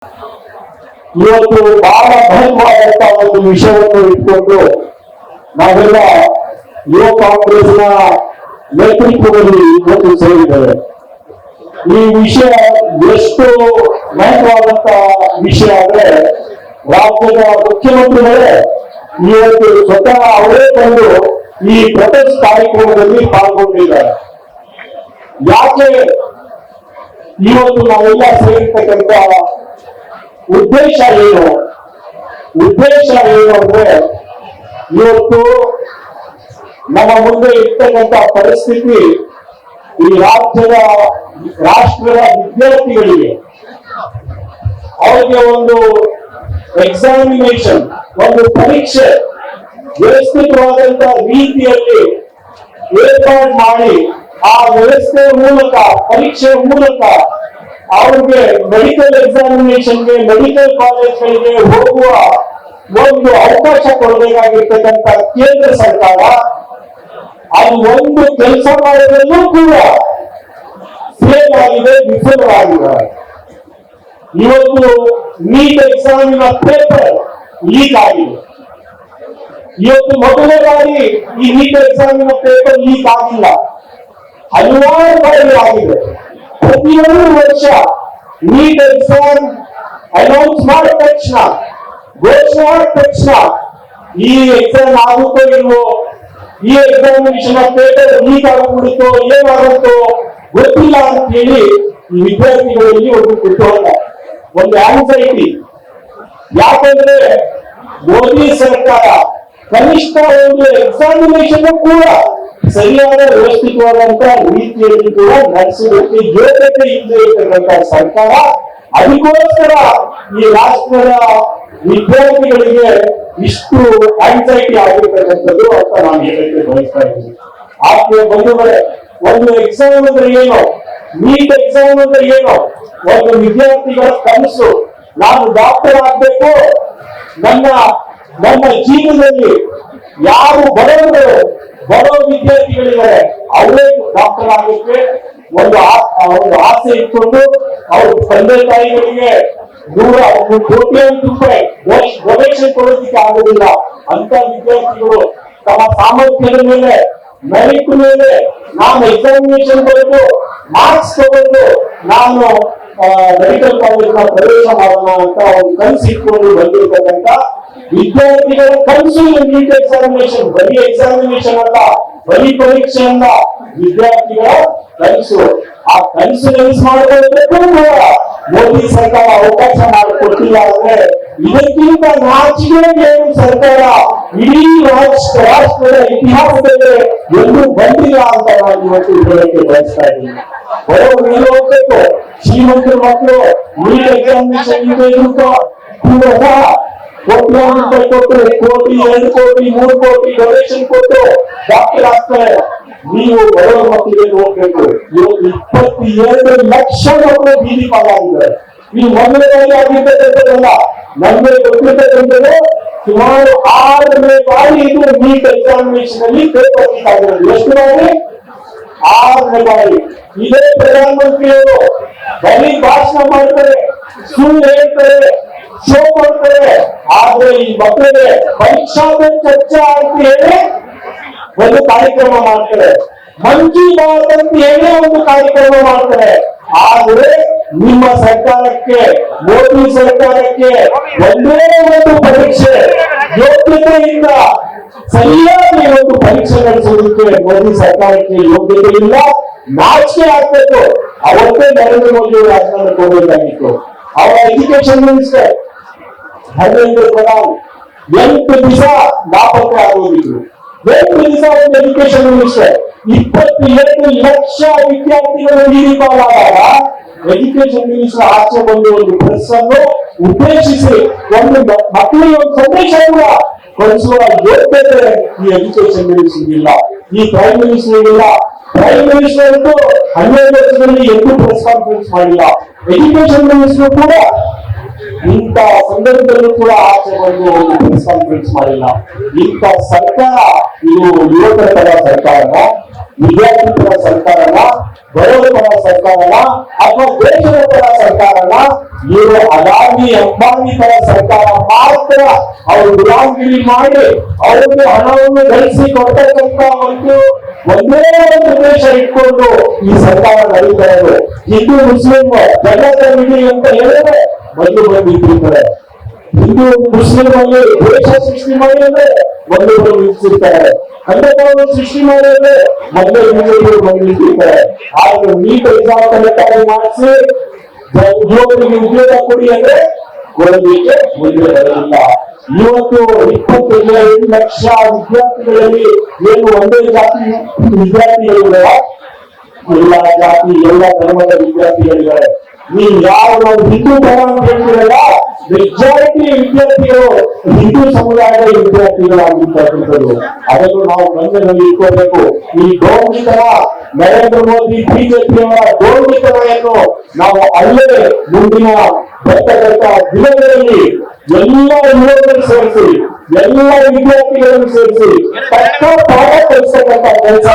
ಇವತ್ತು ಬಹಳ ಮಹತ್ವವಾದಂತಹ ಒಂದು ವಿಷಯವನ್ನು ಇಟ್ಕೊಂಡು ನಾವೆಲ್ಲ ಯುವ ಕಾಂಗ್ರೆಸ್ನ ನೇತೃತ್ವದಲ್ಲಿ ಇವತ್ತು ಸೇರಿದ್ದೇವೆ. ಈ ವಿಷಯ ಎಷ್ಟು ಮಹತ್ವವಾದಂತಹ ವಿಷಯ ಅಂದ್ರೆ ರಾಜ್ಯದ ಮುಖ್ಯಮಂತ್ರಿಗಳೇ ಇವತ್ತು ಸ್ವತಃ ಅವರೇ ಬಂದು ಈ ಪ್ರೊಟೆಸ್ಟ್ ಕಾರ್ಯಕ್ರಮದಲ್ಲಿ ಪಾಲ್ಗೊಂಡಿದ್ದಾರೆ. ಯಾಕೆ ಇವತ್ತು ನಾವೆಲ್ಲ ಸೇರಿರ್ತಕ್ಕಂಥ ಉದ್ದೇಶ ಏನು ಅಂದ್ರೆ ಇವತ್ತು ನಮ್ಮ ಮುಂದೆ ಇರ್ತಕ್ಕಂಥ ಪರಿಸ್ಥಿತಿ ಈ ರಾಷ್ಟ್ರದ ವಿದ್ಯಾರ್ಥಿಗಳಿಗೆ ಅವರಿಗೆ ಒಂದು ಎಕ್ಸಾಮಿನೇಷನ್, ಒಂದು ಪರೀಕ್ಷೆ ವ್ಯವಸ್ಥಿತವಾದಂತಹ ರೀತಿಯಲ್ಲಿ ಏರ್ಪಾಡು ಮಾಡಿ ಆ ವ್ಯವಸ್ಥೆಯ ಮೂಲಕ, ಪರೀಕ್ಷೆಯ ಮೂಲಕ ಅವ್ರಿಗೆ ಮೆಡಿಕಲ್ ಎಕ್ಸಾಮಿನೇಷನ್ಗೆ, ಮೆಡಿಕಲ್ ಕಾಲೇಜ್ಗಳಿಗೆ ಹೋಗುವ ಒಂದು ಅವಕಾಶ ಕೊಡಬೇಕಾಗಿರ್ತಕ್ಕಂಥ ಕೇಂದ್ರ ಸರ್ಕಾರ ಅದು ಒಂದು ಕೆಲಸ ಮಾಡೋದಲ್ಲೂ ಕೂಡ ಫೇಲ್ ಆಗಿದೆ, ವಿಫಲವಾಗಿದೆ. ಇವತ್ತು ನೀಟ್ ಎಕ್ಸಾಮಿನ ಪೇಪರ್ ಲೀಕ್ ಆಗಿದೆ. ಇವತ್ತು ಮೊದಲನೇ ಬಾರಿ ಈ ನೀಟ್ ಎಕ್ಸಾಮಿನ ಪೇಪರ್ ಲೀಕ್ ಆಗಿಲ್ಲ, ಹಲವಾರು ಬಾರಿ ಆಗಿದೆ. ಪ್ರತಿಯೊಂದು ವರ್ಷ ನೀಟ್ ಎಕ್ಸಾಮ್ ಅನೌನ್ಸ್ ಮಾಡಿದ ತಕ್ಷಣ, ಘೋಷಣೆ ಮಾಡಿದ ತಕ್ಷಣ ಈ ಎಕ್ಸಾಮ್ ಆಗುತ್ತೋ ಇಲ್ವೋ, ಈ ಎಕ್ಸಾಮಿನೇಷನ್ ಪೇಪರ್ ಲೀಕ್ ಆಗಿಬಿಡುತ್ತೋ, ಏನಾಗುತ್ತೋ ಗೊತ್ತಿಲ್ಲ ಅಂತ ಹೇಳಿ ಈ ವಿದ್ಯಾರ್ಥಿಗಳಲ್ಲಿ ಒಂದು ಕುತೂಹಲ, ಒಂದು ಆಂಗ್ಸೈಟಿ. ಯಾಕಂದ್ರೆ ಮೋದಿ ಸರ್ಕಾರ ಕನಿಷ್ಠ ಒಂದು ಎಕ್ಸಾಮಿನೇಷನ್ ಕೂಡ ಸರಿಯಾದ ವ್ಯವಸ್ಥಿತವಾದಂತಹ ರೀತಿಯಲ್ಲಿ ಕೂಡ ನಡೆಸುವುದಕ್ಕೆ ಯೋಗ್ಯತೆ ಇಲ್ಲದೆ ಇರ್ತಕ್ಕಂಥ ಸರ್ಕಾರ. ಅದಕ್ಕೋಸ್ಕರ ಈ ರಾಷ್ಟ್ರದ ವಿದ್ಯಾರ್ಥಿಗಳಿಗೆ ಇಷ್ಟು ಆಂಗ್ಸೈಟಿ ಆಗಿರ್ತಕ್ಕಂಥದ್ದು ಅಂತ ನಾನು ಹೇಳಕ್ಕೆ ಬಯಸ್ತಾ ಇದ್ದೀನಿ. ಆತ್ಮೀಯ ಬಂಧುಗಳೇ, ಒಂದು ಎಕ್ಸಾಮ್ ಅಂದ್ರೆ ಏನು, ನೀಟ್ ಎಕ್ಸಾಮ್ ಅಂದ್ರೆ ಏನು, ಒಂದು ವಿದ್ಯಾರ್ಥಿಗಳ ಕನಸು, ನಾನು ಡಾಕ್ಟರ್ ಆಗ್ಬೇಕು, ನನ್ನ ಜೀವನದಲ್ಲಿ ಯಾರು ಬಡ ವಿದ್ಯಾರ್ಥಿಗಳಿದ್ದಾರೆ ಅವರೇ ಡಾಕ್ಟರ್ ಆಗಲಿಕ್ಕೆ ಒಂದು ಆಸೆ ಇಟ್ಕೊಂಡು ಅವ್ರ ತಂದೆ ತಾಯಿಗಳಿಗೆ 100 ಕೋಟಿ ರೂಪಾಯಿ ಡೊನೇಷನ್ ಕೊಡೋದಕ್ಕೆ ಆಗುದಿಲ್ಲ ಅಂತ ವಿದ್ಯಾರ್ಥಿಗಳು ತಮ್ಮ ಸಾಮರ್ಥ್ಯದ ಮೇಲೆ, ಮೆರಿಟ್ ಮೇಲೆ ನಾನು ಎಕ್ಸಾಮಿನೇಷನ್ ಬರೆದು ಮಾರ್ಕ್ಸ್ ತಗೊಂಡು ನಾನು ಮೆಡಿಕಲ್ ಕಾಲೇಜ್ನ ಪ್ರವೇಶ ಮಾಡೋಣ ಅಂತ ಒಂದು ಕನಸು ಇಟ್ಕೊಂಡು ಬಂದಿರ್ತಕ್ಕಂಥ ವಿದ್ಯಾರ್ಥಿಗಳ ಕನಸು ನೀಟ್ ಎಕ್ಸಾಮಿನೇಷನ್. ಬರೀ ಎಕ್ಸಾಮಿನೇಷನ್ ಅಲ್ಲ, ಬರೀ ಪರೀಕ್ಷೆ ಅಲ್ಲ, ವಿದ್ಯಾರ್ಥಿಗಳ ಕನಸು. ಆ ಕನಸು ನನಸು ಮಾಡಿಕೊಳ್ಳಬೇಕು ಮೋದಿ ಸರ್ಕಾರ ಅವಕಾಶ ಮಾಡಿಕೊಟ್ಟಿಲ್ಲ ಅಂದ್ರೆ ಇದಕ್ಕಿಂತ ನಾಚಿಕೆ ಸರ್ಕಾರ ಇಡೀ ರಾಷ್ಟ್ರದ ಇತಿಹಾಸದಲ್ಲಿ ಎಲ್ಲೂ ಬಂದಿಲ್ಲ ಅಂತ ನಾನು ಇವತ್ತು ಹೇಳಕ್ಕೆ ಬಯಸ್ತಾ ಇದ್ದೀನಿ. ಬರೋರು ಎಲ್ಲಿ ಹೋಗ್ಬೇಕು, ಶ್ರೀಮಂತರ ಮಕ್ಕಳು ನೀಟ್ ಎಕ್ಸಾಮಿನೇಷನ್ ಕೋಟಿ ಕೊಟ್ಟರು, ಕೋಟಿ 2 ಕೋಟಿ 3 ಕೋಟಿ ಡೊನೇಷನ್ ಕೊಟ್ಟು ಡಾಕ್ಟರ್ ಆಗ್ತಾರೆ. ನೀವು ಬಡವರ ಮಕ್ಕಳಿಗೆ ಹೋಗ್ಬೇಕು. ಇವತ್ತು 22 ಲಕ್ಷ ಮಕ್ಕಳು ಬೀದಿ ಪಾಲಾಗಿದ್ದಾರೆ. ನೀವು ಮೊದಲನೇದಾಗಿ ಆಗಿರ್ತಕ್ಕಂಥದ್ದಲ್ಲ, ನಮಗೆ ಗೊತ್ತಿರ್ತಕ್ಕಂಥದ್ದು ಸುಮಾರು 6ನೇ ಬಾರಿ ಇದು ನೀಟ್ ಎಕ್ಸಾಮಿನೇಷನ್ ಅಲ್ಲಿ ಪೇಪರ್ ಲೀಕ್ ಆಗಿರೋದು. ಎಷ್ಟು ಬಾರಿ? 6ನೇ ಬಾರಿ. ಇದೇ ಪ್ರಧಾನಮಂತ್ರಿಯವರು ಬರೀ ಭಾಷಣ ಮಾಡ್ತಾರೆ, ಸುಳ್ಳು ಹೇಳ್ತಾರೆ, ಶೋ ಮಾಡ್ತಾರೆ. ಆದ್ರೆ ಈ ಮಕ್ಕಳಿಗೆ ಪರೀಕ್ಷಾ ಪೇ ಚರ್ಚಾ ಅಂತ ಹೇಳಿ ಒಂದು ಕಾರ್ಯಕ್ರಮ ಮಾಡ್ತಾರೆ, ಮನ್ ಕಿ ಬಾತ್ ಅಂತ ಹೇಳಿ ಒಂದು ಕಾರ್ಯಕ್ರಮ ಮಾಡ್ತಾರೆ. ಆದ್ರೆ ನಿಮ್ಮ ಸರ್ಕಾರಕ್ಕೆ, ಮೋದಿ ಸರ್ಕಾರಕ್ಕೆ ಒಂದೇ ಒಂದು ಪರೀಕ್ಷೆ ಯೋಗ್ಯತೆಯಿಂದ ಸರಿಯಾಗಿ ಒಂದು ಪರೀಕ್ಷೆ ನಡೆಸುವುದಕ್ಕೆ ಮೋದಿ ಸರ್ಕಾರಕ್ಕೆ ಯೋಗ್ಯತೆ ಇಲ್ಲ. ನಾಚಿಕೆ ಆಗ್ಬೇಕು. ಅವತ್ತೇ ನರೇಂದ್ರ ಮೋದಿ ಅವರು ರಾಜಕಾರಣಕ್ಕೆ ಹೋಗಬೇಕಾಗಿತ್ತು. ಅವರ ಎಜುಕೇಶನ್ ಮಿನಿಸ್ಟರ್ ಧರ್ಮೇಂದ್ರ ಪ್ರಧಾನ್ 8 ದಿವಸ ನಾಪತ್ತೆ ಆಗೋದಿದ್ರು. 8 ದಿವಸ ಒಂದು ಎಜುಕೇಶನ್ ಮಿನಿಸ್ಟರ್. 22 ಲಕ್ಷ ವಿದ್ಯಾರ್ಥಿಗಳು ಬೀದಿ ಪಾಲಾದಾಗ ಎಜುಕೇಶನ್ ಮಿನಿಸ್ಟರ್ ಆಚೆ ಬಂದು ಒಂದು ಪ್ರೆಸ್ ಅನ್ನು ಉದ್ದೇಶಿಸಿ ಒಂದು ಮಕ್ಕಳಿಗೆ ಒಂದು ಸಂದೇಶ ಕೂಡ ಕಳಿಸುವ ಯೋಗ್ಯತೆ ಈ ಎಜುಕೇಶನ್ ಮಿನಿಸ್ಟರ್ ಇಲ್ಲ, ಈ ಪ್ರೈಮ್ ಮಿನಿಸ್ಟರ್ ಇಲ್ಲ. ಪ್ರೈಮ್ ಮಿನಿಸ್ಟರ್ ಅಂತೂ 12 ವರ್ಷದಲ್ಲಿ ಎಂದೂ ಪ್ರೆಸ್ ಕಾನ್ಫರೆನ್ಸ್ ಮಾಡಿಲ್ಲ. ಎಜುಕೇಶನ್ ಮಿನಿಸ್ಟರ್ ಕೂಡ ಇಂಥ ಸಂದರ್ಭದಲ್ಲೂ ಕೂಡ ಆಚೆ ಬಂದು ಒಂದು ಪ್ರೆಸ್ ಕಾನ್ಫರೆನ್ಸ್ ಮಾಡಿಲ್ಲ. ಇಂಥ ಸರ್ಕಾರ ಇದು ಯುವಕರ ಪರ ಸರ್ಕಾರ. ವಿದ್ಯಾರ್ಥಿ ಪರ ಸರ್ಕಾರನ, ಬಡವರ ಪರ ಸರ್ಕಾರನ ಅಥವಾ ದೇಶದ ಪರ ಸರ್ಕಾರನ, ಇವರು ಅದಾನಿ ಅಂಬಾನಿ ತರ ಸರ್ಕಾರ ಮಾತ್ರ ಅವರು ಗುಲಾಮಗಿರಿ ಮಾಡಿ ಅವ್ರಿಗೆ ಹಣವನ್ನು ಗಳಿಸಿ ಕೊಡ್ತಕ್ಕಂತ ಒಂದೇ ಒಂದು ದೇಶ ಇಟ್ಕೊಂಡು ಈ ಸರ್ಕಾರ ನಡೀತಾ ಇರೋದು. ಹಿಂದೂ ಮುಸ್ಲಿಂ ಜಗತ್ತ ವಿಧಿ ಅಂತ ಹೇಳಿದ್ರೆ ಮೊದಲು ಬಂದಿರ್ತಾರೆ. ಹಿಂದೂ ಮುಸ್ಲಿಂ ಅಲ್ಲಿ ದೇಶ ಸೃಷ್ಟಿ ಮಾಡಿ ಅಂದ್ರೆ ಮೊದಲು ನಿಲ್ಲಿಸಿರ್ತಾರೆ. ಖಂಡಕವನ್ನು ಸೃಷ್ಟಿ ಮಾಡಿ ಅಂದ್ರೆ ಮೊದಲೇ ಬಿಜೆಪಿ ಬಂದಿರ್ತಾರೆ. ಆದ್ರೆ ನೀಟ್ ಎಕ್ಸಾಮ್ ಕಲೆಕ್ಟ್ ಮಾಡಿಸಿ ಯುವಕರಿಗೆ ಉದ್ಯೋಗ ಕೊಡಿ ಅಂದ್ರೆ ಕೊಡಲಿಕ್ಕೆ ಮುಂದೆ ಬರಲಿಲ್ಲ. ಇವತ್ತು 25 ಲಕ್ಷ ವಿದ್ಯಾರ್ಥಿಗಳಲ್ಲಿ ಏನು ಒಂದೇ ಜಾತಿ ವಿದ್ಯಾರ್ಥಿಗಳಿವೆ, ಎಲ್ಲ ಜಾತಿ ಎಲ್ಲ ಧರ್ಮದ ವಿದ್ಯಾರ್ಥಿಗಳಿದ್ದಾರೆ. ನೀವು ಯಾವ ಹಿಂದೂ ಧರ್ಮ ಅಂತ ಹೇಳ್ತೀರಲ್ಲ, ಮೆಜಾರಿಟಿ ವಿದ್ಯಾರ್ಥಿಗಳು ಹಿಂದೂ ಸಮುದಾಯದ ವಿದ್ಯಾರ್ಥಿಗಳಾಗಿರ್ತಕ್ಕಂಥದ್ದು. ಅದನ್ನು ನಾವು ಗಮನದಲ್ಲಿ ಇಟ್ಕೋಬೇಕು. ಈ ಗೌರವಿತನ ನರೇಂದ್ರ ಮೋದಿ ಬಿಜೆಪಿಯವರ ಗೌರವಿತನವನ್ನು ನಾವು ಅಲ್ಲೇ ಮುಂದಿನ ಬರ್ತಕ್ಕಂಥ ದಿನಗಳಲ್ಲಿ ಎಲ್ಲ ಯುವಕರು ಸೇರಿಸಿ, ಎಲ್ಲ ವಿದ್ಯಾರ್ಥಿಗಳನ್ನು ಸೇರಿಸಿ ತಕ್ಕ ಪಾಠ ಕಲಿಸ್ತಕ್ಕಂಥ ಕೆಲಸ